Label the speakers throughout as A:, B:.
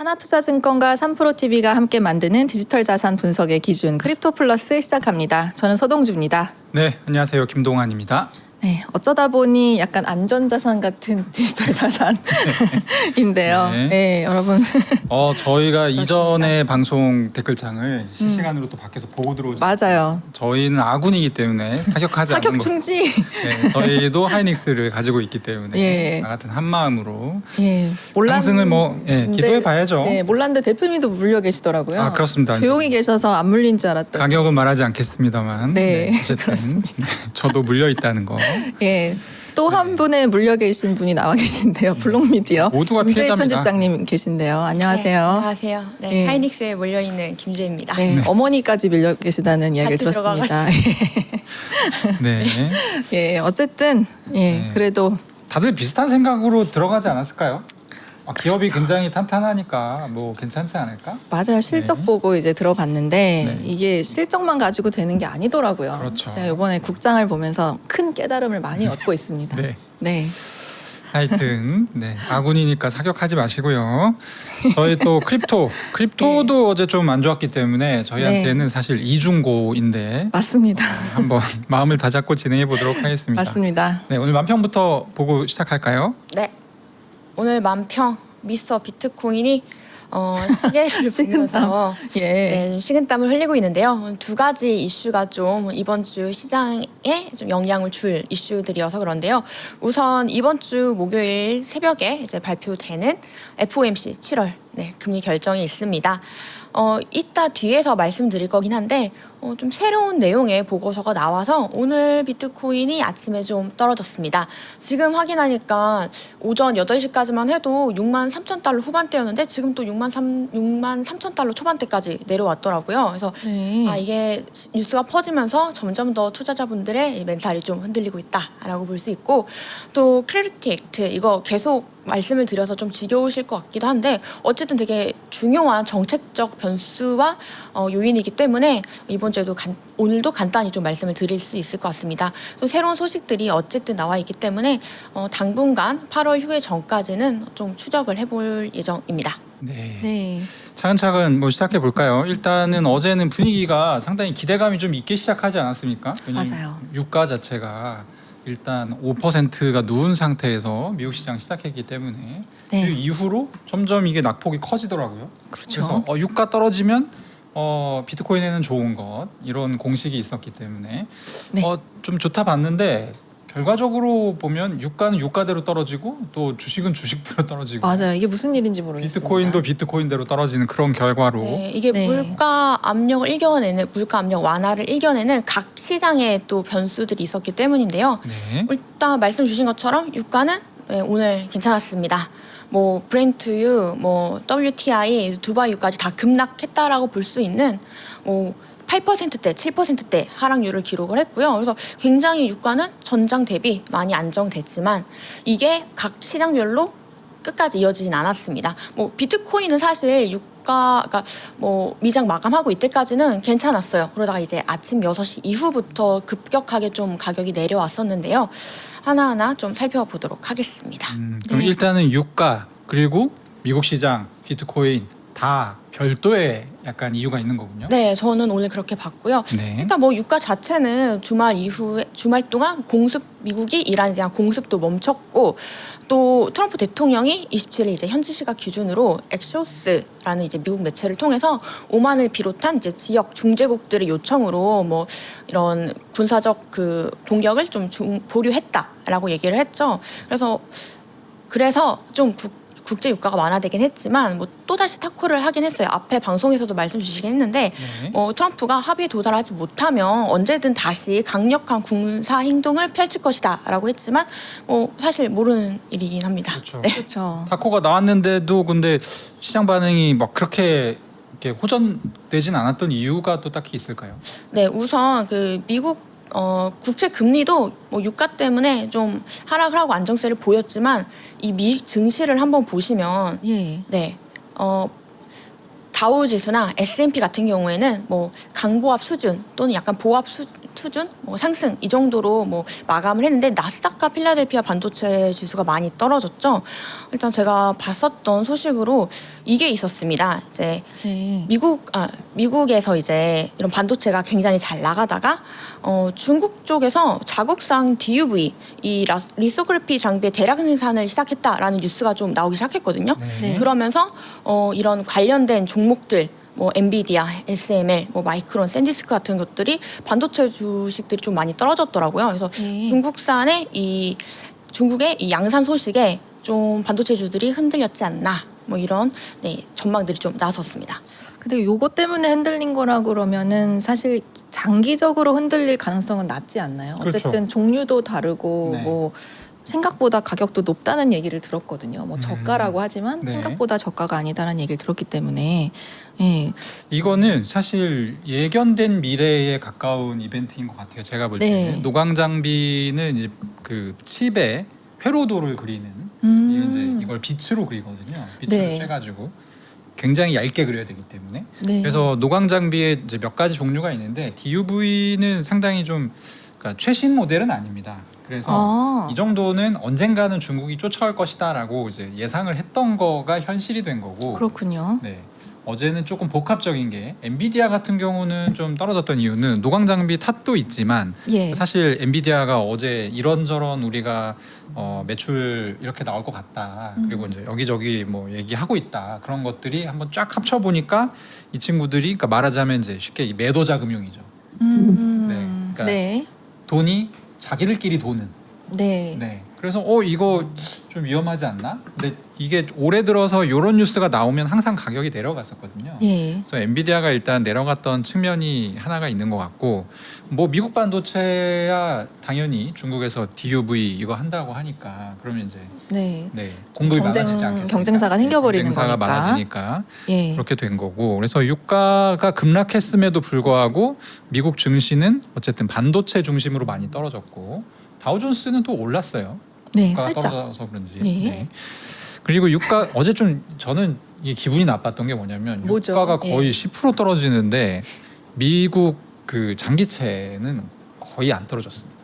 A: 하나투자증권과 3프로TV가 함께 만드는 디지털 자산 분석의 기준 크립토 플러스 시작합니다. 저는 서동주입니다.
B: 네, 안녕하세요. 김동환입니다.
A: 네, 어쩌다 보니 약간 안전자산 같은 디지털 자산인데요.
B: 네.
A: 네, 여러분.
B: 저희가 이전에 방송 댓글창을 실시간으로 또 밖에서 보고 들어오죠.
A: 맞아요.
B: 저희는 아군이기 때문에 사격하지 않는
A: 사격
B: 거.
A: 충지.
B: 네, 저희도 하이닉스를 가지고 있기 때문에
A: 예.
B: 나 같은 한 마음으로
A: 예,
B: 상승을 기도해 봐야죠.
A: 네, 몰랐는데 대표님도 물려 계시더라고요.
B: 아, 그렇습니다.
A: 조용히 계셔서 안 물린 줄 알았더니.
B: 가격은 말하지 않겠습니다만.
A: 네,
B: 어쨌든 저도 물려 있다는 거.
A: 예. 또 한 분의 물려 계신 분이 나와 계신데요. 블록미디어
B: 모두가
A: 김재희
B: 피해자입니다.
A: 편집장님 계신데요. 안녕하세요.
C: 네, 안녕하세요. 네,
A: 예.
C: 하이닉스에 몰려있는 김재입니다.
A: 네, 어머니까지 밀려 계시다는 이야기를
C: 같이
A: 들었습니다.
B: 네.
A: 예, 어쨌든 예,
B: 네.
A: 그래도
B: 다들 비슷한 생각으로 들어가지 않았을까요? 기업이 굉장히 탄탄하니까 뭐 괜찮지 않을까?
A: 맞아요. 실적
B: 네.
A: 보고 이제 들어봤는데
B: 네.
A: 이게 실적만 가지고 되는 게 아니더라고요.
B: 그렇죠.
A: 제가 이번에 국장을 보면서 큰 깨달음을 많이 얻고 있습니다.
B: 네.
A: 네.
B: 하여튼 네, 아군이니까 사격하지 마시고요. 저희 또 크립토도 어제 좀 안 좋았기 때문에 저희한테는 사실 이중고인데
A: 맞습니다.
B: 한번 마음을 다잡고 진행해 보도록 하겠습니다.
A: 맞습니다.
B: 네, 오늘 만평부터 보고 시작할까요?
C: 네, 오늘 만평 미스터 비트코인이 시계를 보면서
A: 예.
C: 네, 식은땀을 흘리고 있는데요. 두 가지 이슈가 좀 이번 주 시장에 좀 영향을 줄 이슈들이어서 그런데요. 우선 이번 주 목요일 새벽에 이제 발표되는 FOMC 7월 금리 결정이 있습니다. 이따 뒤에서 말씀드릴 거긴 한데 좀 새로운 내용의 보고서가 나와서 오늘 비트코인이 아침에 좀 떨어졌습니다. 지금 확인하니까 오전 8시까지만 해도 63,000달러 후반대였는데 지금 또 63,000달러 초반대까지 내려왔더라고요. 그래서
A: 네.
C: 이게 뉴스가 퍼지면서 점점 더 투자자분들의 멘탈이 좀 흔들리고 있다라고 볼 수 있고, 또 크레디트 액트 이거 계속 말씀을 드려서 좀 지겨우실 것 같기도 한데 어쨌든 되게 중요한 정책적 변수와 요인이기 때문에 이번 주에도 오늘도 간단히 좀 말씀을 드릴 수 있을 것 같습니다. 또 새로운 소식들이 어쨌든 나와 있기 때문에 당분간 8월 휴회 전까지는 좀 추적을 해볼 예정입니다.
B: 네.
A: 네.
B: 차근차근 뭐 시작해 볼까요? 일단은 어제는 분위기가 상당히 기대감이 좀 있게 시작하지 않았습니까? 왜냐면
A: 맞아요.
B: 유가 자체가 일단 5%가 누운 상태에서 미국 시장 시작했기 때문에
A: 네.
B: 그 이후로 점점 이게 낙폭이 커지더라고요.
A: 그렇죠.
B: 그래서 유가 떨어지면 비트코인에는 좋은 것 이런 공식이 있었기 때문에
A: 네.
B: 좀 좋다 봤는데 결과적으로 보면 유가는 유가대로 떨어지고 또 주식은 주식대로 떨어지고
A: 맞아요. 이게 무슨 일인지 모르겠습니다.
B: 비트코인도 비트코인대로 떨어지는 그런 결과로
C: 네, 이게
A: 네.
C: 물가 압력을 이겨내는 물가 압력 완화를 이겨내는 각 시장에 또 변수들이 있었기 때문인데요.
B: 네.
C: 일단 말씀 주신 것처럼 유가는 오늘 괜찮았습니다. 뭐 브렌트유, 뭐 WTI, 두바이유까지 다 급락했다라고 볼 수 있는 8%대, 7%대 하락률을 기록을 했고요. 그래서 굉장히 유가는 전장 대비 많이 안정됐지만 이게 각 시장별로 끝까지 이어지진 않았습니다. 비트코인은 사실 그러니까 미장 마감하고 이때까지는 괜찮았어요. 그러다가 이제 아침 6시 이후부터 급격하게 좀 가격이 내려왔었는데요. 하나하나 좀 살펴보도록 하겠습니다.
B: 그럼
A: 네.
B: 일단은 유가 그리고 미국 시장 비트코인 다 별도의 약간 이유가 있는 거군요.
C: 네, 저는 오늘 그렇게 봤고요.
B: 네.
C: 일단 유가 자체는 주말 동안 미국이 이란에 대한 공습도 멈췄고, 또 트럼프 대통령이 27일 이제 현지 시각 기준으로 엑소스라는 이제 미국 매체를 통해서 오만을 비롯한 이제 지역 중재국들의 요청으로 이런 군사적 동력을 좀 보류했다라고 얘기를 했죠. 그래서 좀 국제 유가가 완화되긴 했지만 또다시 타코를 하긴 했어요. 앞에 방송에서도 말씀 주시긴 했는데
B: 네.
C: 트럼프가 합의에 도달하지 못하면 언제든 다시 강력한 군사 행동을 펼칠 것이다라고 했지만 사실 모르는 일이긴 합니다.
B: 그렇죠.
C: 네.
A: 그렇죠.
B: 타코가 나왔는데도 근데 시장 반응이 그렇게 이렇게 호전되진 않았던 이유가 또 딱히 있을까요?
C: 네, 우선 미국 국채 금리도 유가 때문에 좀 하락을 하고 안정세를 보였지만 이 미 증시를 한번 보시면
A: 예.
C: 네, 다우지수나 S&P 같은 경우에는 뭐 강보합 수준 또는 약간 보합 수준 뭐 상승 이 정도로 뭐 마감을 했는데 나스닥과 필라델피아 반도체 지수가 많이 떨어졌죠. 일단 제가 봤었던 소식으로 이게 있었습니다. 이제
A: 네.
C: 미국에서 이제 이런 반도체가 굉장히 잘 나가다가 중국 쪽에서 자국산 DUV 이 리소그래피 장비의 대량 생산을 시작했다라는 뉴스가 좀 나오기 시작했거든요.
A: 네.
C: 그러면서 이런 관련된 종목들 뭐 엔비디아, SML, 뭐 마이크론, 샌디스크 같은 것들이 반도체 주식들이 좀 많이 떨어졌더라고요. 그래서
A: 네.
C: 중국의 이 양산 소식에 좀 반도체주들이 흔들렸지 않나 뭐 이런 전망들이 좀 나섰습니다.
A: 근데 요거 때문에 흔들린 거라 그러면은 사실 장기적으로 흔들릴 가능성은 낮지 않나요?
B: 그렇죠.
A: 어쨌든 종류도 다르고
B: 네.
A: 뭐 생각보다 가격도 높다는 얘기를 들었거든요. 뭐 저가라고 하지만
B: 네.
A: 생각보다 저가가 아니다라는 얘기를 들었기 때문에 예.
B: 이거는 사실 예견된 미래에 가까운 이벤트인 것 같아요. 제가 볼 때는
A: 네.
B: 노광 장비는 이제 그 칩에 회로도를 그리는 이제 이걸 빛으로 그리거든요. 빛으로
A: 네.
B: 쬐가지고 굉장히 얇게 그려야 되기 때문에
A: 네.
B: 그래서 노광 장비에 이제 몇 가지 종류가 있는데 DUV는 상당히 좀 그러니까 최신 모델은 아닙니다. 그래서
A: 아.
B: 이 정도는 언젠가는 중국이 쫓아올 것이다라고 이제 예상을 했던 거가 현실이 된 거고.
A: 그렇군요.
B: 네. 어제는 조금 복합적인 게 엔비디아 같은 경우는 좀 떨어졌던 이유는 노광 장비 탓도 있지만
A: 예.
B: 사실 엔비디아가 어제 이런저런 우리가 매출 이렇게 나올 것 같다. 그리고 이제 여기저기 뭐 얘기하고 있다. 그런 것들이 한번 쫙 합쳐 보니까 이 친구들이 그러니까 말하자면 이제 쉽게 이 매도자 금융이죠. 네. 그러니까
A: 네.
B: 돈이 자기들끼리 도는.
A: 네.
B: 네. 그래서 이거 좀 위험하지 않나? 근데 이게 올해 들어서 이런 뉴스가 나오면 항상 가격이 내려갔었거든요.
A: 예.
B: 그래서 엔비디아가 일단 내려갔던 측면이 하나가 있는 것 같고, 뭐 미국 반도체야 당연히 중국에서 DUV 이거 한다고 하니까 그러면 이제
A: 네.
B: 공급이 많아지지 않겠습니까?
A: 경쟁사가 생겨버리는
B: 경쟁사가
A: 거니까.
B: 많아지니까
A: 예.
B: 그렇게 된 거고, 그래서 유가가 급락했음에도 불구하고 미국 증시는 어쨌든 반도체 중심으로 많이 떨어졌고 다우존스는 또 올랐어요.
A: 네,
B: 유가가
A: 살짝.
B: 떨어져서 그런지.
A: 네.
B: 네. 그리고 유가 어제 좀 저는 이게 기분이 나빴던 게 뭐냐면
A: 뭐죠?
B: 유가가
A: 예.
B: 거의 10% 떨어지는데 미국 그 장기채는 거의 안 떨어졌습니다.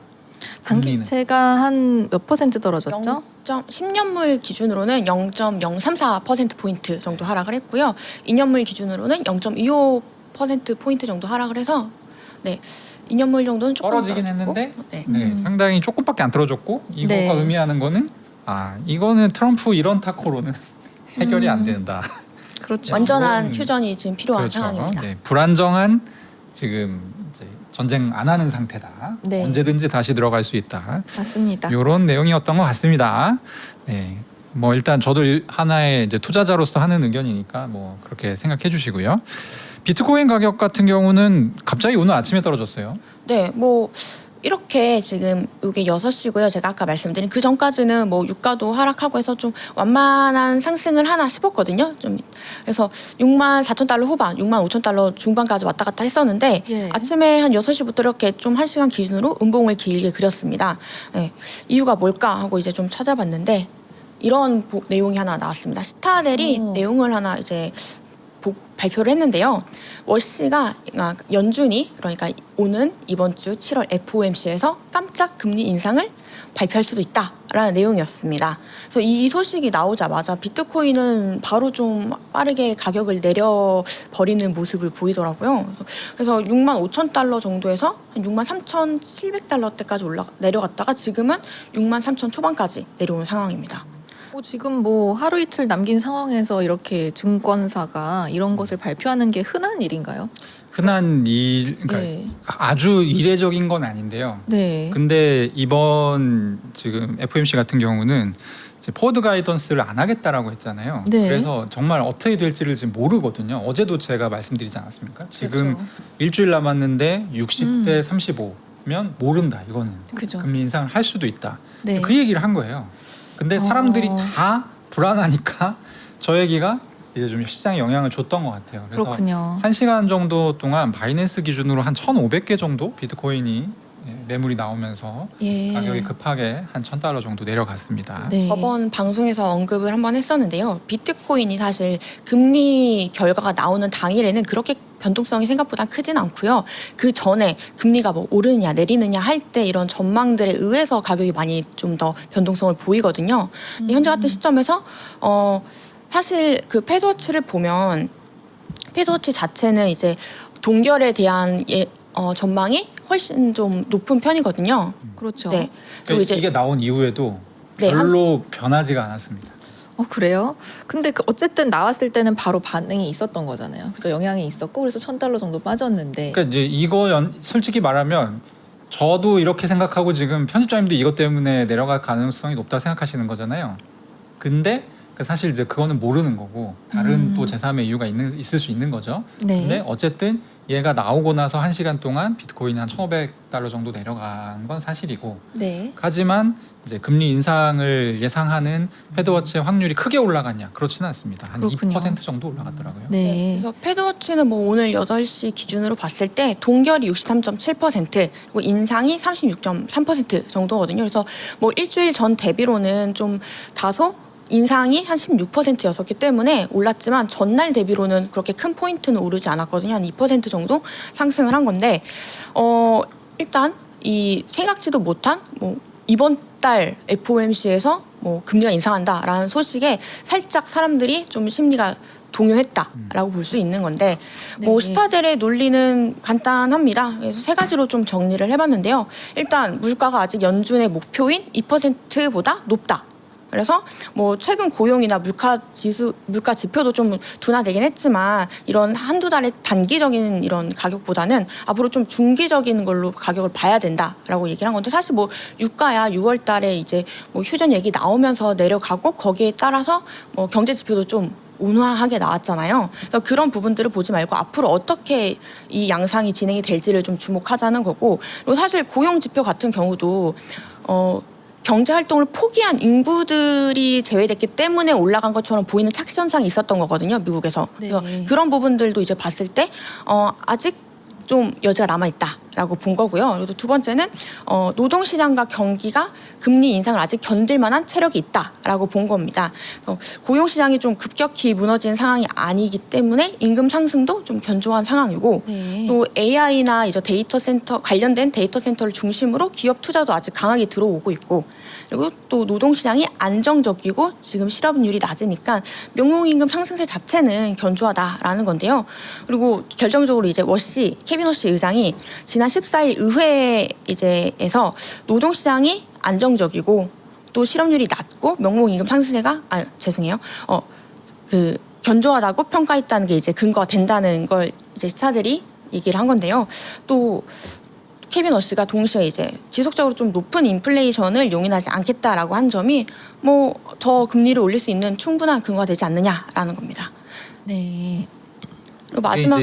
A: 장기채가 한 몇 퍼센트 떨어졌죠?
C: 10년물 기준으로는 0.034%포인트 정도 하락을 했고요. 2년물 기준으로는 0.25%포인트 정도 하락을 해서 2년물 정도는 조금
B: 떨어지긴
C: 떨어졌고,
B: 했는데
C: 네.
B: 상당히 조금밖에 안 떨어졌고 이거가
A: 네.
B: 의미하는 거는 이거는 트럼프 이런 타코로는 해결이 안 된다.
A: 그렇죠.
C: 완전한
B: 이건-
C: 휴전이 지금 필요한
B: 그렇죠.
C: 상황입니다.
B: 네, 불안정한 지금 이제 전쟁 안 하는 상태다.
A: 네.
B: 언제든지 다시 들어갈 수 있다.
A: 맞습니다.
B: 이런 내용이었던 것 같습니다. 네. 뭐 일단 저도 하나의 이제 투자자로서 하는 의견이니까 뭐 그렇게 생각해 주시고요. 비트코인 가격 같은 경우는 갑자기 오늘 아침에 떨어졌어요.
C: 네, 뭐 이렇게 지금 이게 6시고요. 제가 아까 말씀드린 그 전까지는 뭐 유가도 하락하고 해서 좀 완만한 상승을 하나 싶었거든요. 좀 그래서 64,000달러 후반, 65,000달러 중반까지 왔다 갔다 했었는데
A: 예.
C: 아침에 한 6시부터 이렇게 좀 1시간 기준으로 음봉을 길게 그렸습니다. 네, 이유가 뭘까 하고 이제 좀 찾아봤는데 이런 내용이 하나 나왔습니다. 시타델이
A: 오.
C: 내용을 하나 이제 발표를 했는데요. 워시가 연준이 그러니까 오는 이번 주 7월 FOMC에서 깜짝 금리 인상을 발표할 수도 있다라는 내용이었습니다. 그래서 이 소식이 나오자마자 비트코인은 바로 좀 빠르게 가격을 내려버리는 모습을 보이더라고요. 그래서 65,000달러 정도에서 한 63,700달러대까지 내려갔다가 지금은 63,000 초반까지 내려온 상황입니다.
A: 지금 뭐 하루 이틀 남긴 상황에서 이렇게 증권사가 이런 것을 발표하는 게 흔한 일인가요?
B: 흔한 일, 그러니까
A: 네.
B: 아주 이례적인 건 아닌데요.
A: 네.
B: 근데 이번 지금 FOMC 같은 경우는 이제 포워드 가이던스를 안 하겠다라고 했잖아요.
A: 네.
B: 그래서 정말 어떻게 될지를 지금 모르거든요. 어제도 제가 말씀드리지 않았습니까? 지금
A: 그렇죠.
B: 일주일 남았는데 60대 35면 모른다. 이거는
A: 그죠.
B: 금리 인상을 할 수도 있다.
A: 네.
B: 그 얘기를 한 거예요. 근데 사람들이 다 불안하니까 저 얘기가 이제 좀 시장에 영향을 줬던 것 같아요. 그래서
A: 그렇군요.
B: 1시간 정도 동안 바이낸스 기준으로 한 1,500개 정도 비트코인이 매물이 나오면서
A: 예.
B: 가격이 급하게 한 $1,000 정도 내려갔습니다.
A: 네.
C: 저번 방송에서 언급을 한번 했었는데요. 비트코인이 사실 금리 결과가 나오는 당일에는 그렇게 변동성이 생각보다 크진 않고요. 그 전에 금리가 뭐 오르느냐 내리느냐 할 때 이런 전망들에 의해서 가격이 많이 좀 더 변동성을 보이거든요. 근데 현재 같은 시점에서 사실 그 패드워치를 보면 패드워치 자체는 이제 동결에 대한 전망이 훨씬 좀 높은 편이거든요.
A: 그렇죠.
C: 네. 그리고 이제
B: 이게 나온 이후에도
C: 네,
B: 별로 변하지가 않았습니다.
A: 그래요? 근데 어쨌든 나왔을 때는 바로 반응이 있었던 거잖아요. 그래서 영향이 있었고 그래서 $1,000 정도 빠졌는데.
B: 그러니까 이제 솔직히 말하면 저도 이렇게 생각하고 지금 편집자님도 이것 때문에 내려갈 가능성이 높다 생각하시는 거잖아요. 근데 사실 이제 그거는 모르는 거고 다른 또 제3의 이유가 있을 수 있는 거죠.
A: 네.
B: 근데 어쨌든 얘가 나오고 나서 1시간 동안 비트코인이 한 $1,500 정도 내려간 건 사실이고,
A: 네.
B: 하지만 이제 금리 인상을 예상하는 패드워치의 확률이 크게 올라갔냐? 그렇지는 않습니다. 한
A: 그렇군요.
B: 2% 정도 올라갔더라고요.
A: 네.
C: 그래서 패드워치는 뭐 오늘 8시 기준으로 봤을 때 동결이 63.7% 그리고 인상이 36.3% 정도거든요. 그래서 뭐 일주일 전 대비로는 좀 다소 인상이 한 16%였었기 때문에 올랐지만 전날 대비로는 그렇게 큰 포인트는 오르지 않았거든요. 한 2% 정도 상승을 한 건데 일단 이 생각지도 못한 뭐 이번 달 FOMC에서 뭐 금리가 인상한다라는 소식에 살짝 사람들이 좀 심리가 동요했다라고 볼 수 있는 건데 뭐
A: 네.
C: 시파델의 논리는 간단합니다. 그래서 세 가지로 좀 정리를 해봤는데요. 일단 물가가 아직 연준의 목표인 2%보다 높다. 그래서 뭐 최근 고용이나 물가 지표도 좀 둔화되긴 했지만 이런 한두 달의 단기적인 이런 가격보다는 앞으로 좀 중기적인 걸로 가격을 봐야 된다라고 얘기를 한 건데, 사실 뭐 유가야 6월 달에 이제 뭐 휴전 얘기 나오면서 내려가고 거기에 따라서 뭐 경제 지표도 좀 온화하게 나왔잖아요. 그래서 그런 부분들을 보지 말고 앞으로 어떻게 이 양상이 진행이 될지를 좀 주목하자는 거고, 그리고 사실 고용 지표 같은 경우도 경제 활동을 포기한 인구들이 제외됐기 때문에 올라간 것처럼 보이는 착시 현상이 있었던 거거든요, 미국에서.
A: 네.
C: 그래서 그런 부분들도 이제 봤을 때 아직 좀 여지가 남아 있다라고 본 거고요. 그리고 두 번째는 노동시장과 경기가 금리 인상을 아직 견딜 만한 체력이 있다라고 본 겁니다. 그래서 고용시장이 좀 급격히 무너진 상황이 아니기 때문에 임금 상승도 좀 견조한 상황이고,
A: 네.
C: 또 AI나 이제 데이터 센터 관련된 데이터 센터를 중심으로 기업 투자도 아직 강하게 들어오고 있고, 그리고 또 노동시장이 안정적이고 지금 실업률이 낮으니까 명목임금 상승세 자체는 견조하다라는 건데요. 그리고 결정적으로 이제 케빈 워시 의장이 지난 14일 의회에서 노동시장이 안정적이고 또 실업률이 낮고 명목임금 상승세가 견조하다고 평가했다는 게 이제 근거가 된다는 걸 이제 스타들이 얘기를 한 건데요. 또 케빈 워시가 동시에 이제 지속적으로 좀 높은 인플레이션을 용인하지 않겠다라고 한 점이 뭐 더 금리를 올릴 수 있는 충분한 근거가 되지 않느냐라는 겁니다.
A: 네.
C: 그리고 마지막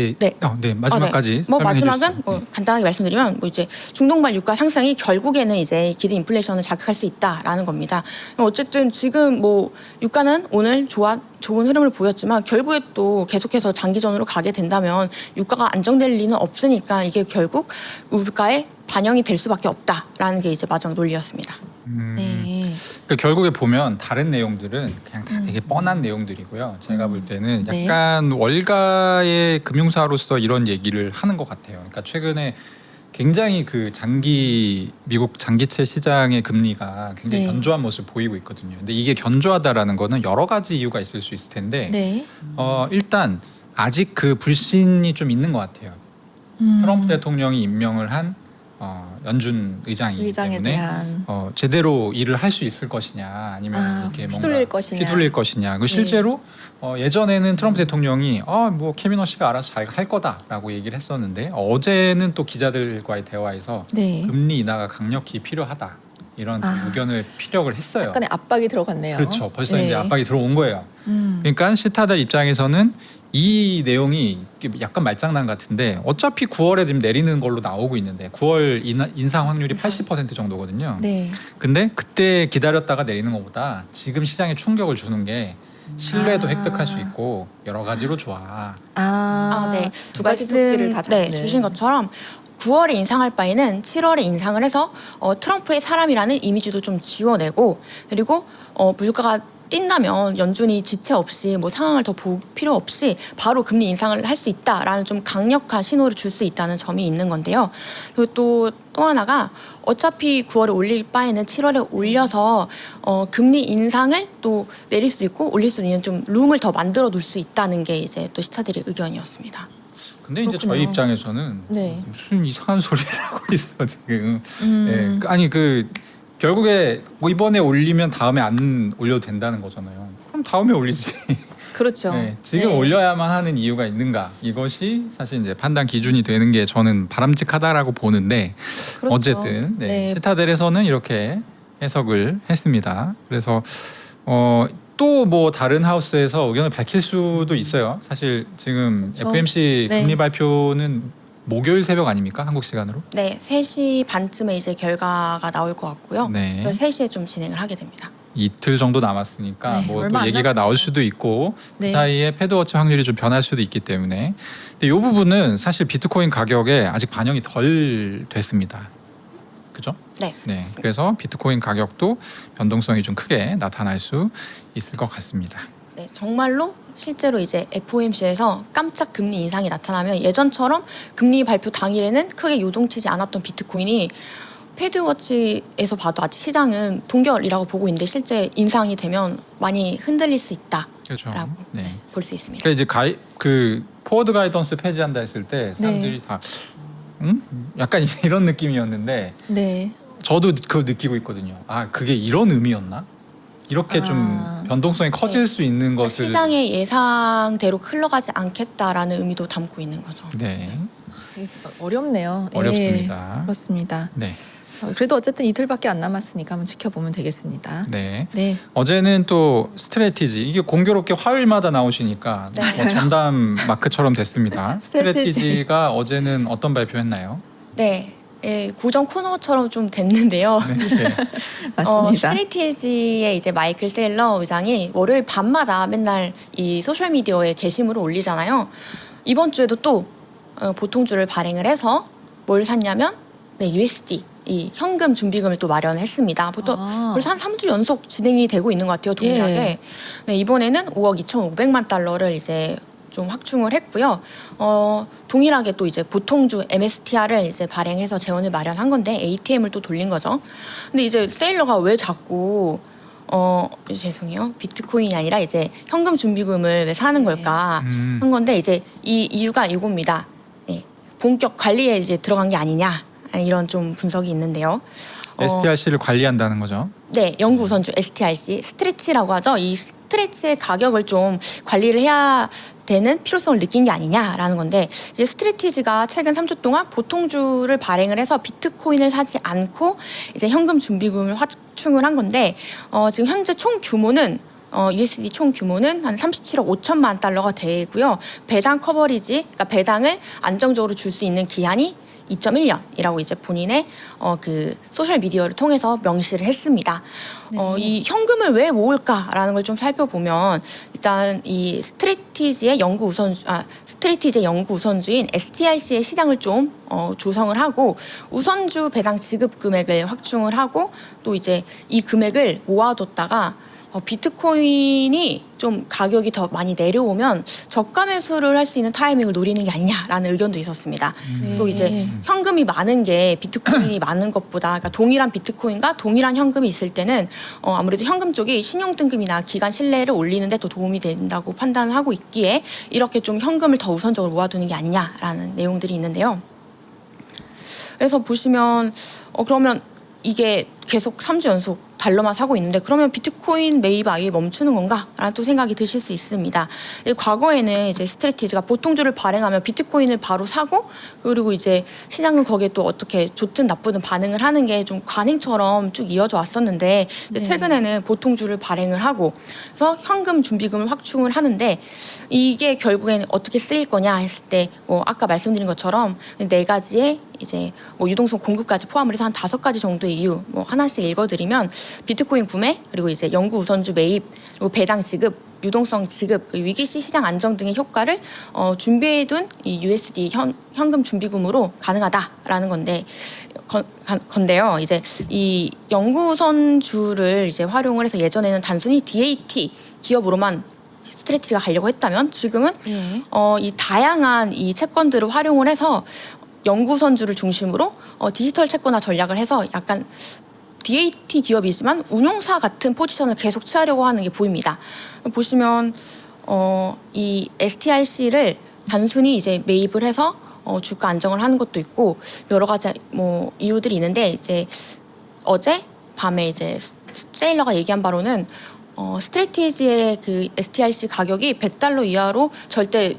B: 마지막까지
C: 뭐
B: 설명해
C: 마지막은
B: 주시죠.
C: 뭐 간단하게 말씀드리면 뭐 이제 중동발 유가 상승이 결국에는 이제 기대 인플레이션을 자극할 수 있다라는 겁니다. 어쨌든 지금 뭐 유가는 오늘 좋은 흐름을 보였지만 결국에 또 계속해서 장기전으로 가게 된다면 유가가 안정될 리는 없으니까 이게 결국 물가에 반영이 될 수밖에 없다라는 게 이제 마지막 논리였습니다.
A: 네.
B: 그러니까 결국에 보면 다른 내용들은 그냥 다 되게 뻔한 내용들이고요. 제가 볼 때는
A: 네.
B: 약간 월가의 금융사로서 이런 얘기를 하는 것 같아요. 그러니까 최근에 굉장히 그 미국 장기채 시장의 금리가 굉장히
A: 네.
B: 견조한 모습을 보이고 있거든요. 근데 이게 견조하다라는 거는 여러 가지 이유가 있을 수 있을 텐데
A: 네.
B: 일단 아직 그 불신이 좀 있는 것 같아요. 트럼프 대통령이 임명을 한 연준 의장이기
A: 의장에
B: 때문에
A: 대한
B: 제대로 일을 할 수 있을 것이냐, 아니면 이렇게
A: 휘둘릴 것이냐.
B: 휘둘릴 것이냐. 그 실제로 예전에는 트럼프 대통령이 뭐 케빈 워시가 알아서 잘 할 거다라고 얘기를 했었는데, 어제는 또 기자들과의 대화에서
A: 네.
B: 금리 인하가 강력히 필요하다 이런 의견을 피력을 했어요.
A: 약간의 압박이 들어갔네요.
B: 그렇죠. 벌써
A: 네.
B: 이제 압박이 들어온 거예요. 그러니까 시타들 입장에서는 이 내용이 약간 말장난 같은데 어차피 9월에 지금 내리는 걸로 나오고 있는데 9월 인상 확률이 80% 정도거든요.
A: 네.
B: 근데 그때 기다렸다가 내리는 것보다 지금 시장에 충격을 주는 게 신뢰도 획득할 수 있고 여러 가지로 좋아.
C: 네.
A: 두 가지 토끼를 다 잡는.
C: 주신 것처럼 9월에 인상할 바에는 7월에 인상을 해서 트럼프의 사람이라는 이미지도 좀 지워내고 그리고 물가가 뛴다면 연준이 지체 없이 뭐 상황을 더 볼 필요 없이 바로 금리 인상을 할 수 있다라는 좀 강력한 신호를 줄 수 있다는 점이 있는 건데요. 그리고 또 하나가 어차피 9월에 올릴 바에는 7월에 올려서 금리 인상을 또 내릴 수도 있고 올릴 수 있는 좀 룸을 더 만들어 둘 수 있다는 게 이제 또 시타들의 의견이었습니다.
B: 근데 이제
A: 그렇군요.
B: 저희 입장에서는
A: 네.
B: 무슨 이상한 소리를 하고 있어 지금. 예, 아니 결국에 뭐 이번에 올리면 다음에 안 올려도 된다는 거잖아요. 그럼 다음에 올리지.
A: 그렇죠.
B: 네, 지금
A: 네.
B: 올려야만 하는 이유가 있는가? 이것이 사실 이제 판단 기준이 되는 게 저는 바람직하다라고 보는데
A: 그렇죠.
B: 어쨌든
A: 네.
B: 시타델에서는 이렇게 해석을 했습니다. 그래서 또 뭐 다른 하우스에서 의견을 밝힐 수도 있어요. 사실 지금
A: 그렇죠.
B: FOMC
A: 네.
B: 금리 발표는 목요일 새벽 아닙니까? 한국 시간으로?
C: 네, 3시 반쯤에 이제 결과가 나올 것 같고요.
B: 네.
C: 그래서 3시에 좀 진행을 하게 됩니다.
B: 이틀 정도 남았으니까
A: 네,
B: 뭐
A: 얼마
B: 또
A: 안
B: 얘기가
A: 남았네요.
B: 나올 수도 있고
A: 네.
B: 그 사이에 패드워치 확률이 좀 변할 수도 있기 때문에 근데 이 부분은 사실 비트코인 가격에 아직 반영이 덜 됐습니다. 그죠?
C: 네.
B: 네. 그래서 비트코인 가격도 변동성이 좀 크게 나타날 수 있을 것 같습니다.
C: 네, 정말로 실제로 이제 FOMC에서 깜짝 금리 인상이 나타나면 예전처럼 금리 발표 당일에는 크게 요동치지 않았던 비트코인이 패드워치에서 봐도 아직 시장은 동결이라고 보고 있는데 실제 인상이 되면 많이 흔들릴 수 있다라고
B: 그렇죠. 네.
C: 볼 수 있습니다.
B: 그러니까 이제 포워드 가이던스 폐지한다 했을 때 사람들이 다 약간 이런 느낌이었는데
A: 네.
B: 저도 그걸 느끼고 있거든요. 아, 그게 이런 의미였나? 이렇게 좀 변동성이 커질 수 있는 것을
C: 시장의 예상대로 흘러가지 않겠다라는 의미도 담고 있는 거죠.
B: 네,
A: 어렵네요. 예,
B: 어렵습니다.
A: 그렇습니다.
B: 네,
A: 그래도 어쨌든 이틀밖에 안 남았으니까 한번 지켜보면 되겠습니다.
B: 네.
A: 네.
B: 어제는 또 스트래티지 이게 공교롭게 화요일마다 나오시니까
C: 네.
B: 뭐 전담 마크처럼 됐습니다.
A: 스트래티지.
B: 스트래티지가 어제는 어떤 발표했나요?
C: 네. 예, 고정 코너처럼 좀 됐는데요.
B: 네.
A: 맞습니다.
C: 스트레티지의 이제 마이클 세일러 의장이 월요일 밤마다 맨날 이 소셜 미디어에 게시물을 올리잖아요. 이번 주에도 또 보통주를 발행을 해서 뭘 샀냐면 USD 이 현금 준비금을 또 마련했습니다. 보통 벌써 한 3주 연속 진행이 되고 있는 것 같아요. 동일하게.
A: 예.
C: 네, 이번에는 5억 2,500만 달러를 이제 좀 확충을 했고요. 동일하게 또 이제 보통주 MSTR을 이제 발행해서 재원을 마련한 건데 ATM을 또 돌린 거죠. 근데 이제 세일러가 왜 자꾸 죄송해요. 비트코인이 아니라 이제 현금 준비금을 왜 사는 걸까 한 건데 이제 이 이유가 이겁니다. 네, 본격 관리에 이제 들어간 게 아니냐 이런 좀 분석이 있는데요.
B: STRC를 관리한다는 거죠.
C: 네, 연구 우선주 STRC 스트레치라고 하죠. 이 스트레치의 가격을 좀 관리를 해야 되는 필요성을 느낀 게 아니냐라는 건데 이제 스트레티지가 최근 3주 동안 보통주를 발행을 해서 비트코인을 사지 않고 이제 현금 준비금을 확충을 한 건데 지금 현재 총 규모는 USD 총 규모는 한 37억 5천만 달러가 되고요. 배당 커버리지, 그러니까 배당을 안정적으로 줄 수 있는 기한이 2.1년이라고 이제 본인의 그 소셜 미디어를 통해서 명시를 했습니다.
A: 네.
C: 이 현금을 왜 모을까라는 걸 좀 살펴보면 일단 이 스트래티지의 연구 우선주인 STRC의 시장을 좀 조성을 하고 우선주 배당 지급 금액을 확충을 하고 또 이제 이 금액을 모아뒀다가 비트코인이 좀 가격이 더 많이 내려오면 저가 매수를 할 수 있는 타이밍을 노리는 게 아니냐라는 의견도 있었습니다. 또 이제 현금이 많은 게 비트코인이 많은 것보다 그러니까 동일한 비트코인과 동일한 현금이 있을 때는 아무래도 현금 쪽이 신용등급이나 기관 신뢰를 올리는 데 더 도움이 된다고 판단을 하고 있기에 이렇게 좀 현금을 더 우선적으로 모아두는 게 아니냐라는 내용들이 있는데요. 그래서 보시면 그러면 이게 계속 3주 연속 달러만 사고 있는데 그러면 비트코인 매입 아예 멈추는 건가? 라는 또 생각이 드실 수 있습니다. 과거에는 이제 스트래티지가 보통주를 발행하면 비트코인을 바로 사고 그리고 이제 시장은 거기에 또 어떻게 좋든 나쁘든 반응을 하는 게 좀 관행처럼 쭉 이어져 왔었는데 이제 최근에는 보통주를 발행을 하고 그래서 현금 준비금을 확충을 하는데 이게 결국에는 어떻게 쓰일 거냐 했을 때 뭐 아까 말씀드린 것처럼 4가지의 이제 뭐 유동성 공급까지 포함을 해서 한 5가지 정도의 이유 뭐 하나씩 읽어드리면 비트코인 구매 그리고 이제 연구 우선주 매입 그리고 배당 지급 유동성 지급, 위기시 시장 안정 등의 효과를 준비해둔 이 USD 현금 준비금으로 가능하다라는 건데요. 이제 이 연구선주를 이제 활용을 해서 예전에는 단순히 DAT 기업으로만 스트레티지가 가려고 했다면 지금은
A: 예.
C: 이 다양한 이 채권들을 활용을 해서 연구선주를 중심으로 디지털 채권화 전략을 해서 약간 DAT 기업이지만 운용사 같은 포지션을 계속 취하려고 하는 게 보입니다. 보시면 이 STRC를 단순히 이제 매입을 해서 주가 안정을 하는 것도 있고 여러 가지 뭐 이유들이 있는데 이제 어제 밤에 이제 세일러가 얘기한 바로는 스트레티지의 그 STRC 가격이 $100 이하로 절대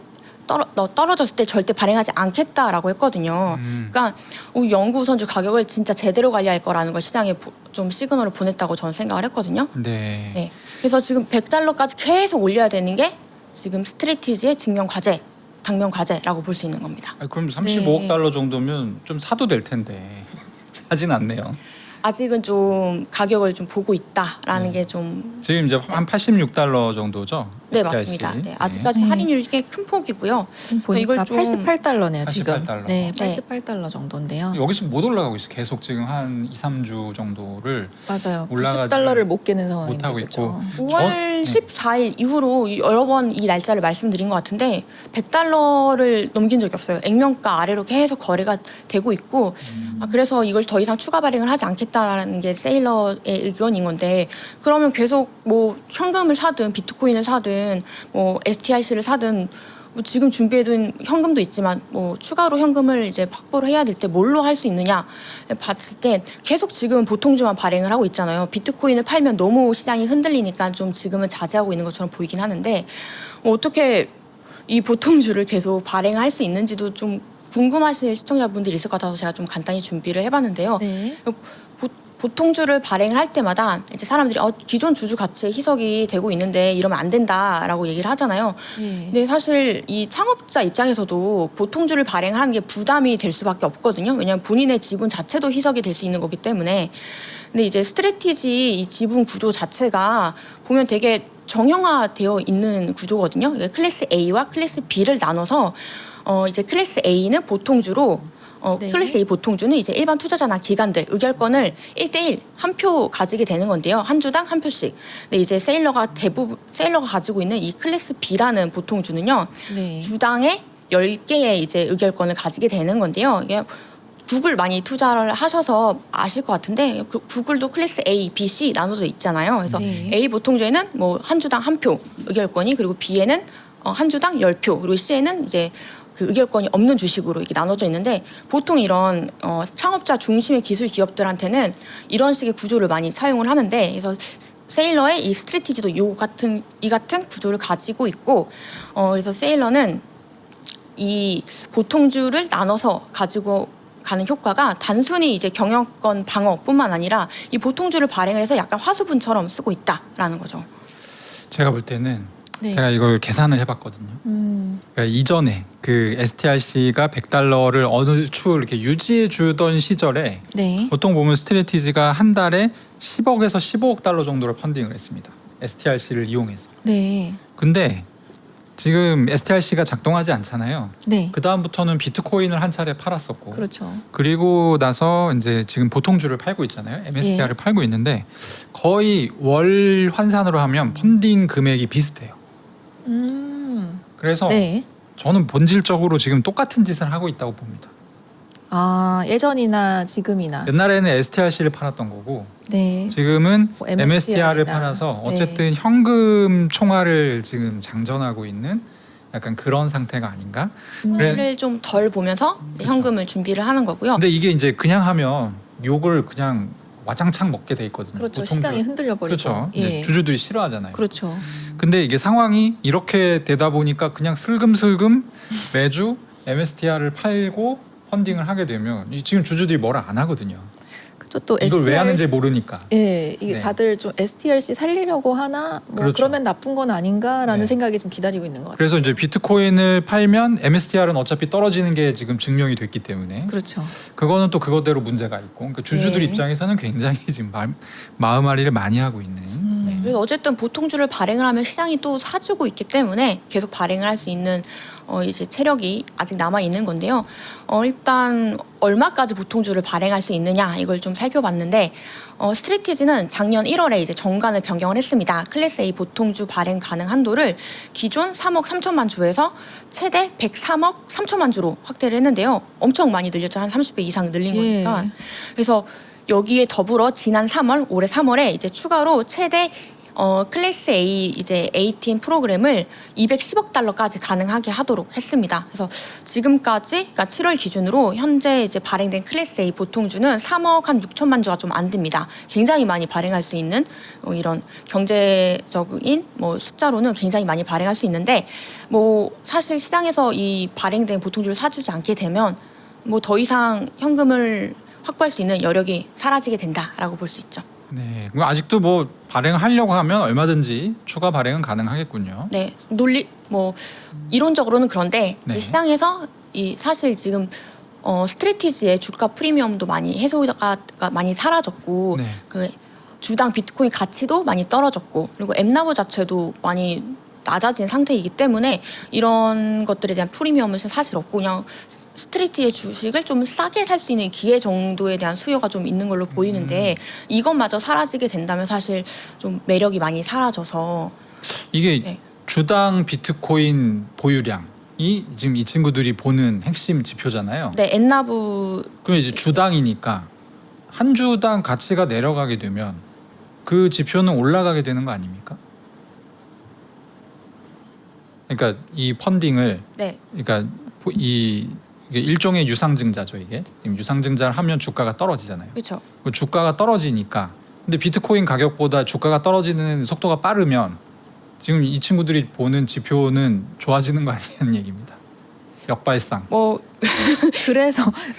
C: 떨어졌을 때 절대 발행하지 않겠다라고 했거든요. 그러니까 우리 연구선주 가격을 진짜 제대로 관리할 거라는 걸 시장에 좀 시그널을 보냈다고 저는 생각을 했거든요.
B: 네.
C: 네. 그래서 지금 $100까지 계속 올려야 되는 게 지금 스트레티지의 직면 과제, 당면 과제라고 볼 수 있는 겁니다.
B: 그럼 35억
A: 네.
B: 달러 정도면 좀 사도 될 텐데 사진 않네요.
C: 아직은 좀 가격을 좀 보고 있다라는 게 좀
B: 지금 이제 한 86달러 정도죠?
C: 네,
B: STRC.
C: 맞습니다. 네, 아직까지
A: 네.
C: 할인율이 꽤 큰 폭이고요.
A: 보니까
C: 이걸 좀-
A: $88네요 지금.
B: 88달러.
A: 네,
C: 네.
A: $88 정도인데요.
B: 여기서 못 올라가고 있어. 계속 지금 한 2, 3주 정도를
A: 맞아요.
B: 올라가지
A: $90를 못 깨는 상황인데
B: 못하고
A: 그렇죠?
B: 있고.
C: 5월 14일 이후로 여러 번 이 날짜를 말씀드린 것 같은데 $100를 넘긴 적이 없어요. 액면가 아래로 계속 거래가 되고 있고 그래서 이걸 더 이상 추가 발행을 하지 않겠다라는 게 세일러의 의견인 건데 그러면 계속 뭐 현금을 사든 비트코인을 사든 뭐 STRC를 사든 뭐 지금 준비해둔 현금도 있지만 뭐 추가로 현금을 이제 확보를 해야 될 때 뭘로 할 수 있느냐 봤을 때 계속 지금 보통주만 발행을 하고 있잖아요. 비트코인을 팔면 너무 시장이 흔들리니까 좀 지금은 자제하고 있는 것처럼 보이긴 하는데 어떻게 이 보통주를 계속 발행할 수 있는지도 좀 궁금하실 시청자분들이 있을 것 같아서 제가 좀 간단히 준비를 해봤는데요.
A: 네.
C: 보통주를 발행을 할 때마다 이제 사람들이 기존 주주 가치에 희석이 되고 있는데 이러면 안 된다라고 얘기를 하잖아요.
A: 네.
C: 근데 사실 이 창업자 입장에서도 보통주를 발행하는 게 부담이 될 수밖에 없거든요. 왜냐하면 본인의 지분 자체도 희석이 될 수 있는 거기 때문에. 근데 이제 스트레티지 이 지분 구조 자체가 보면 되게 정형화되어 있는 구조거든요. 이게 클래스 A와 클래스 B를 나눠서 이제 클래스 A는 보통주로
A: 네.
C: 클래스 A 보통주는 이제 일반 투자자나 기관들 의결권을 1대1 한 표 가지게 되는 건데요. 한 주당 한 표씩. 근데 이제 세일러가 가지고 있는 이 클래스 B라는 보통주는요.
A: 네.
C: 주당에 10개의 이제 의결권을 가지게 되는 건데요. 이게 구글 많이 투자를 하셔서 아실 것 같은데 구글도 클래스 A, B, C 나눠져 있잖아요. 그래서
A: 네.
C: A 보통주에는 뭐 한 주당 한 표 의결권이 그리고 B에는 한 주당 10표 그리고 C에는 이제 그 의결권이 없는 주식으로 이게 나눠져 있는데 보통 이런 창업자 중심의 기술 기업들한테는 이런 식의 구조를 많이 사용을 하는데 그래서 세일러의 이 스트래티지도 이 같은 구조를 가지고 있고 그래서 세일러는 이 보통주를 나눠서 가지고 가는 효과가 단순히 이제 경영권 방어뿐만 아니라 이 보통주를 발행을 해서 약간 화수분처럼 쓰고 있다라는 거죠.
B: 제가 볼 때는
A: 네.
B: 제가 이걸 계산을 해봤거든요. 그러니까 이전에 그 STRC가 $100를 어느 추 이렇게 유지해 주던 시절에
A: 네.
B: 보통 보면 스트레티지가 한 달에 10억에서 15억 달러 정도를 펀딩을 했습니다. STRC를 이용해서.
A: 네.
B: 근데 지금 STRC가 작동하지 않잖아요.
A: 네.
B: 그 다음부터는 비트코인을 한 차례 팔았었고,
A: 그렇죠.
B: 그리고 나서 이제 지금 보통주를 팔고 있잖아요. MSTR을 팔고 있는데 거의 월 환산으로 하면 펀딩 금액이 비슷해요. 그래서
A: 네.
B: 저는 본질적으로 지금 똑같은 짓을 하고 있다고 봅니다.
A: 아, 예전이나 지금이나.
B: 옛날에는 STRC를 팔았던 거고
A: 네.
B: 지금은
A: 뭐
B: MSTR을
A: MSTR 나.
B: 팔아서
A: 네.
B: 어쨌든 현금 총알을 지금 장전하고 있는 약간 그런 상태가 아닌가? 그래.
C: 를 좀 덜 보면서 이제
B: 그렇죠.
C: 현금을 준비를 하는 거고요.
B: 근데 이게 이제 그냥 하면 욕을 그냥 와장창 먹게 돼 있거든요.
A: 그렇죠.
B: 보통
A: 시장이 흔들려 버리고.
B: 그렇죠.
A: 예.
B: 이제 주주들이 싫어하잖아요.
A: 그렇죠.
B: 근데 이게 상황이 이렇게 되다 보니까 그냥 슬금슬금 매주 MSTR을 팔고 펀딩을 하게 되면 지금 주주들이 뭐라 안 하거든요.
A: 그렇죠. 또
B: 이걸 왜
A: STR
B: 하는지 모르니까.
A: 예, 이게
B: 네.
A: 다들 좀 STRC 살리려고 하나, 뭐
B: 그렇죠.
A: 그러면 나쁜 건 아닌가라는
B: 네.
A: 생각이 좀 기다리고 있는 것 같아요.
B: 그래서 이제 비트코인을 팔면 MSTR은 어차피 떨어지는 게 지금 증명이 됐기 때문에
A: 그렇죠.
B: 그거는 또 그거대로 문제가 있고 그러니까 주주들
A: 네.
B: 입장에서는 굉장히 지금 마음앓이를 많이 하고 있는 네.
C: 그래서 어쨌든 보통주를 발행을 하면 시장이 또 사주고 있기 때문에 계속 발행을 할 수 있는 이제 체력이 아직 남아 있는 건데요. 일단 얼마까지 보통주를 발행할 수 있느냐 이걸 좀 살펴봤는데 스트레티지는 작년 1월에 이제 정관을 변경을 했습니다. 클래스 A 보통주 발행 가능 한도를 기존 3억 3천만 주에서 최대 103억 3천만 주로 확대를 했는데요. 엄청 많이 늘렸죠. 한 30배 이상 늘린 거니까. 그래서 여기에 더불어 지난 3월, 올해 3월에 이제 추가로 최대 클래스 A 이제 ATM 프로그램을 210억 달러까지 가능하게 하도록 했습니다. 그래서 지금까지 그러니까 7월 기준으로 현재 이제 발행된 클래스 A 보통주는 3억 한 6천만 주가 좀 안 됩니다. 굉장히 많이 발행할 수 있는 이런 경제적인 뭐 숫자로는 굉장히 많이 발행할 수 있는데 뭐 사실 시장에서 이 발행된 보통주를 사주지 않게 되면 뭐 더 이상 현금을 확보할 수 있는 여력이 사라지게 된다라고 볼 수 있죠.
B: 네. 그럼 아직도 뭐 발행하려고 하면 얼마든지 추가 발행은 가능하겠군요.
C: 네, 논리 뭐 이론적으로는 그런데
B: 네.
C: 이제 시장에서 이 사실 지금 스트레티지의 주가 프리미엄도 많이 해소가 많이 사라졌고
B: 네.
C: 그 주당 비트코인 가치도 많이 떨어졌고 그리고 엠나브 자체도 많이 낮아진 상태이기 때문에 이런 것들에 대한 프리미엄은 사실 없고 그냥 스트레이트의 주식을 좀 싸게 살 수 있는 기회 정도에 대한 수요가 좀 있는 걸로 보이는데 이것마저 사라지게 된다면 사실 좀 매력이 많이 사라져서
B: 이게
C: 네.
B: 주당 비트코인 보유량이 지금 이 친구들이 보는 핵심 지표잖아요.
C: 네, 엔나브
B: 그럼 이제 주당이니까 한 주당 가치가 내려가게 되면 그 지표는 올라가게 되는 거 아닙니까? 그러니까 이 펀딩을
C: 네,
B: 그러니까 이게 일종의 유상증자죠. 이게 지금 유상증자를 하면 주가가 떨어지잖아요.
C: 그렇죠.
B: 그 주가가 떨어지니까 근데 비트코인 가격보다 주가가 떨어지는 속도가 빠르면 지금 이 친구들이 보는 지표는 좋아지는 거 아니냐는 얘기입니다. 역발상.
C: 뭐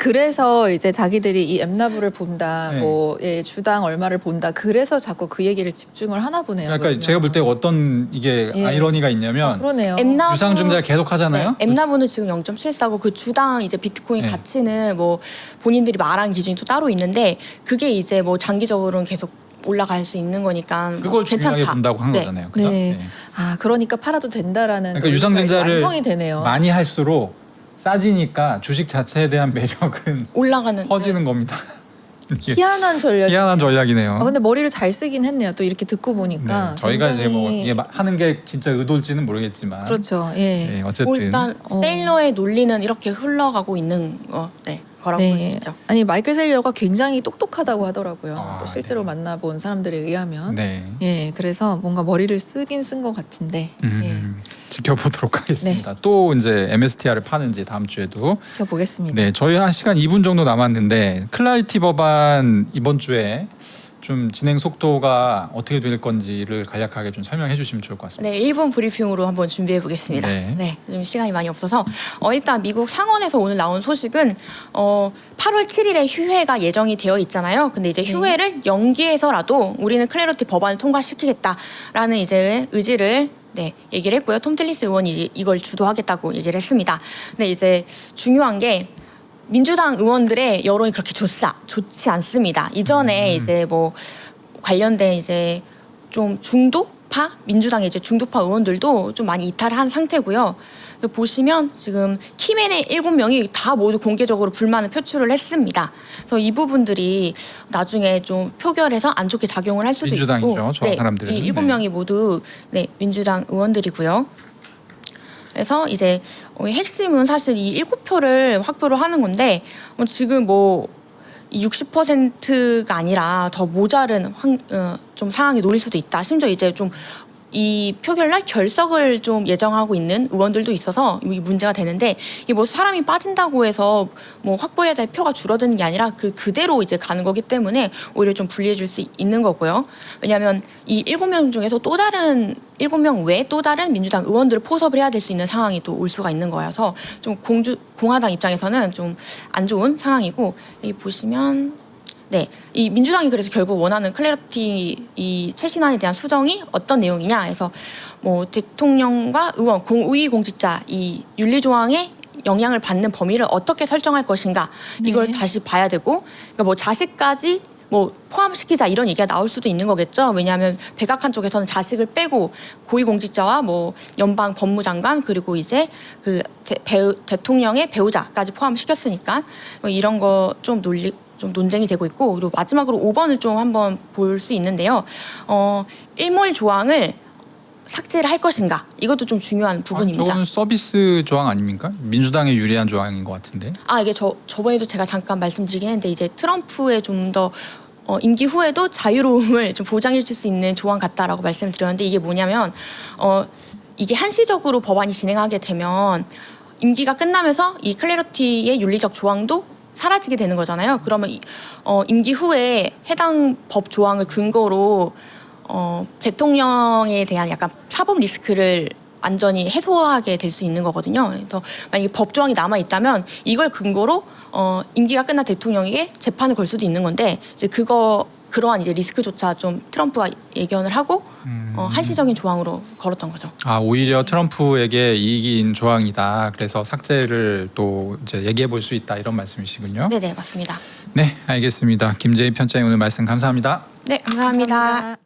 A: 그래서 이제 자기들이 이 엠나브를 본다,
B: 네.
A: 뭐 주당 얼마를 본다. 그래서 자꾸 그 얘기를 집중을 하나 보네요.
B: 그러니까
A: 그러면.
B: 제가 볼 때 어떤 이게
A: 예.
B: 아이러니가 있냐면
A: 그러네요.
C: 엠나브
B: 유상증자 계속 하잖아요.
C: 네, 엠나브는 지금 0.74고 그 주당 이제 비트코인
B: 네.
C: 가치는 뭐 본인들이 말한 기준이 또 따로 있는데 그게 이제 뭐 장기적으로는 계속 올라갈 수 있는 거니까 뭐
B: 그걸 중요하게
C: 괜찮다.
B: 본다고 한
C: 네.
B: 거잖아요. 그죠?
A: 네. 아, 그러니까 팔아도 된다라는
B: 그러니까 유상증자를
A: 완성이 되네요.
B: 많이 할수록 싸지니까 주식 자체에 대한 매력은
C: 올라가는
B: 커지는 겁니다. 이게
A: 희한한 전략.
B: 희한한 전략이네요.
A: 근데 머리를 잘 쓰긴 했네요. 또 이렇게 듣고 보니까.
B: 네, 저희가 이제 뭐
A: 굉장히-
B: 이게 하는 게 진짜 의도일지는 모르겠지만,
A: 그렇죠. 예.
B: 네,
C: 뭐
B: 어쨌든
C: 일단 세일러의 논리는 이렇게 흘러가고 있는 거라고 볼 수
A: 네.
C: 있죠.
A: 아니 마이클 세일러가 굉장히 똑똑하다고 하더라고요.
B: 아,
A: 또 실제로
B: 네.
A: 만나본 사람들에 의하면.
B: 네.
A: 예, 그래서 뭔가 머리를 쓰긴 쓴 것 같은데
B: 지켜보도록 하겠습니다. 또 이제 MSTR을 파는지 다음 주에도.
A: 지켜보겠습니다.
B: 네, 저희 한 시간 2분 정도 남았는데 클라리티 법안 이번 주에 좀 진행 속도가 어떻게 될 건지를 간략하게 좀 설명해 주시면 좋을 것 같습니다.
C: 네, 1분 브리핑으로 한번 준비해 보겠습니다.
B: 네.
C: 네, 좀 시간이 많이 없어서 일단 미국 상원에서 오늘 나온 소식은 8월 7일에 휴회가 예정이 되어 있잖아요. 근데 이제
A: 네.
C: 휴회를 연기해서라도 우리는 클래리티 법안을 통과시키겠다라는 이제 의지를 얘기를 했고요. 톰 틸리스 의원이 이걸 주도하겠다고 얘기를 했습니다. 근데 이제 중요한 게 민주당 의원들의 여론이 그렇게 좋지 않습니다. 이전에 이제 뭐 관련된 이제 좀 중도파 민주당의 이제 중도파 의원들도 좀 많이 이탈한 상태고요. 그래서 보시면 지금 키맨의 7명이 다 모두 공개적으로 불만을 표출을 했습니다. 그래서 이 부분들이 나중에 좀 표결해서 안 좋게 작용을 할 수도
B: 민주당이죠,
C: 있고,
B: 저 사람들은.
C: 이 7명이 모두 민주당 의원들이고요. 그래서 이제 핵심은 사실 이 7표를 확보를 하는 건데 지금 뭐 이 60%가 아니라 더 모자른 좀 상황이 놓일 수도 있다. 심지어 이제 좀 이 표결날 결석을 좀 예정하고 있는 의원들도 있어서 이 문제가 되는데 이 뭐 사람이 빠진다고 해서 뭐 확보해야 될 표가 줄어드는 게 아니라 그대로 이제 가는 거기 때문에 오히려 좀 불리해질 수 있는 거고요. 왜냐하면 이 7명 중에서 또 다른 7명 외에 또 다른 민주당 의원들을 포섭을 해야 될 수 있는 상황이 또 올 수가 있는 거여서 좀 공화당 입장에서는 좀 안 좋은 상황이고 여기 보시면 이 민주당이 그래서 결국 원하는 클래리티 이 최신안에 대한 수정이 어떤 내용이냐 해서 뭐 대통령과 의원 고위공직자 이 윤리 조항에 영향을 받는 범위를 어떻게 설정할 것인가 이걸
A: 네.
C: 다시 봐야 되고 그러니까 뭐 자식까지 뭐 포함시키자 이런 얘기가 나올 수도 있는 거겠죠. 왜냐하면 백악관 쪽에서는 자식을 빼고 고위공직자와 뭐 연방 법무장관 그리고 이제 그 대통령의 배우자까지 포함시켰으니까 뭐 이런 거 좀 논쟁이 되고 있고, 그리고 마지막으로 5번을 좀 한번 볼 수 있는데요. 일몰 조항을 삭제를 할 것인가, 이것도 좀 중요한 부분입니다.
B: 저거는 서비스 조항 아닙니까? 민주당에 유리한 조항인 것 같은데.
C: 이게 저번에도 제가 잠깐 말씀드리긴 했는데, 이제 트럼프의 좀 더 임기 후에도 자유로움을 좀 보장해 줄 수 있는 조항 같다라고 말씀을 드렸는데, 이게 뭐냐면 이게 한시적으로 법안이 진행하게 되면 임기가 끝나면서 이 클래리티의 윤리적 조항도 사라지게 되는 거잖아요. 그러면 임기 후에 해당 법 조항을 근거로 대통령에 대한 약간 사법 리스크를 완전히 해소하게 될 수 있는 거거든요. 그래서 만약에 법 조항이 남아 있다면 이걸 근거로 임기가 끝난 대통령에게 재판을 걸 수도 있는 건데, 이제 그러한 이제 리스크조차 좀 트럼프가 예견을 하고 한시적인 조항으로 걸었던 거죠.
B: 오히려 트럼프에게 이익인 조항이다. 그래서 삭제를 또 이제 얘기해 볼 수 있다, 이런 말씀이시군요.
C: 네네, 맞습니다.
B: 네, 알겠습니다. 김재희 편장님 오늘 말씀 감사합니다.
C: 네, 감사합니다.